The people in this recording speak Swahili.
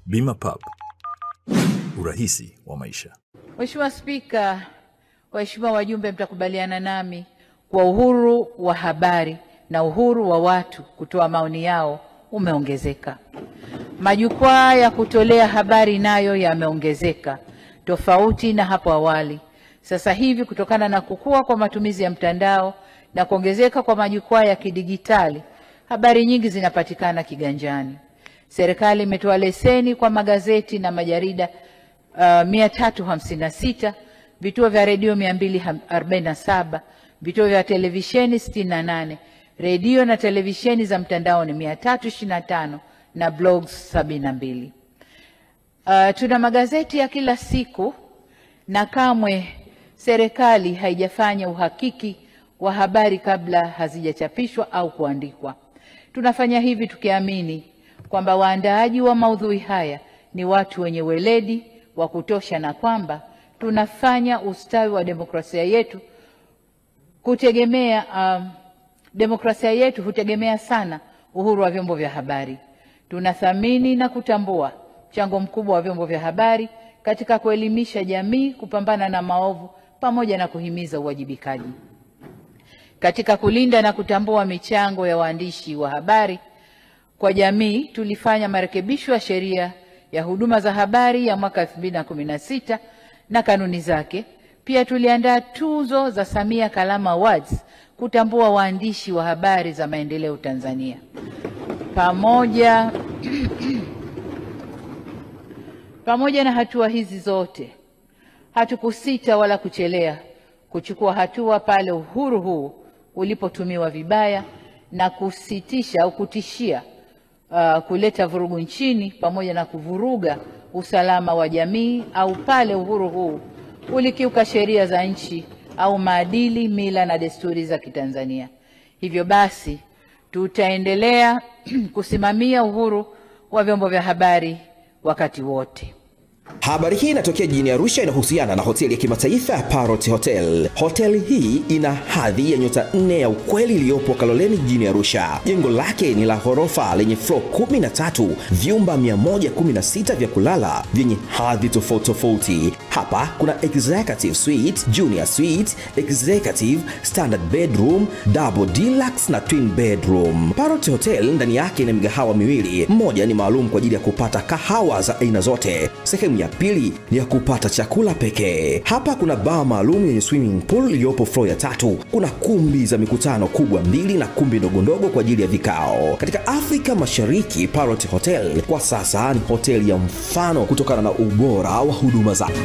Bima Pub, urahisi wa maisha. Mheshimiwa Spika, waheshimiwa wajumbe, mtakubaliana nami kwa uhuru wa habari na uhuru wa watu kutoa maoni yao umeongezeka. Majukwaa ya kutolea habari nayo yameongezeka tofauti na hapo awali. Sasa hivi kutokana na kukua kwa matumizi ya mtandao na kuongezeka kwa majukwaa ya kidigitali, habari nyingi zinapatikana kiganjani. Serikali imetoa leseni kwa magazeti na majarida 356, vituo vya redio 247, vituo vya televisheni 68, redio na televisheni za mtandao ni 325 na blogs 72. Tuna magazeti ya kila siku na kamwe serikali haijafanya uhakiki wa habari kabla hazijachapishwa au kuandikwa. Tunafanya hivi tukiamini kwamba waandaaji wa maudhui haya ni watu wenye weledi wa kutosha na kwamba tunafanya ustawi wa demokrasia yetu hutegemea sana uhuru wa vyombo vya habari. Tunathamini na kutambua mchango mkubwa wa vyombo vya habari katika kuelimisha jamii, kupambana na maovu pamoja na kuhimiza uwajibikaji. Katika kulinda na kutambua michango ya waandishi wa habari kwa jamii, tulifanya marekebisho ya sheria ya huduma za habari ya mwaka 2016 na kanuni zake. Pia tuliandaa tuzo za Samia Kalama Awards kutambua waandishi wa habari za maendeleo Tanzania. Pamoja na hatua hizi zote, hatukusita wala kuchelea kuchukua hatua pale uhuru huu ulipotumiwa vibaya na kusitisha au kutishia kuleta vurugu nchini pamoja na kuvuruga usalama wa jamii, au pale uhuru huu ulikiuka sheria za nchi au maadili, mila na desturi za Kitanzania. Hivyo basi tutaendelea kusimamia uhuru wa vyombo vya habari wakati wote. Habari hii inatokea jijini Arusha, inahusiana na hoteli ya kimataifa ya Parrot Hotel. Hoteli hii ina hadhi ya nyota 4 ya ukweli iliyopo Kaloleni jijini Arusha. Jengo lake ni la ghorofa lenye floor 13, vyumba 116 vya kulala vyenye hadhi tofauti tofauti. Hapa kuna executive suite, junior suite, executive, standard bedroom, double deluxe na twin bedroom. Parrot Hotel ndani yake ina migahawa miwili. Mmoja ni maalum kwa ajili ya kupata kahawa za aina zote. Sehemu ya pili ni ya kupata chakula pekee. Hapa kuna bar maalum yenye swimming pool iliyopo floor ya 3. Kuna kumbi za mikutano kubwa 2 na kumbi ndogo ndogo kwa ajili ya vikao. Katika Afrika Mashariki, Parrot Hotel kwa sasa ni hoteli ya mfano kutokana na ubora wa huduma zake.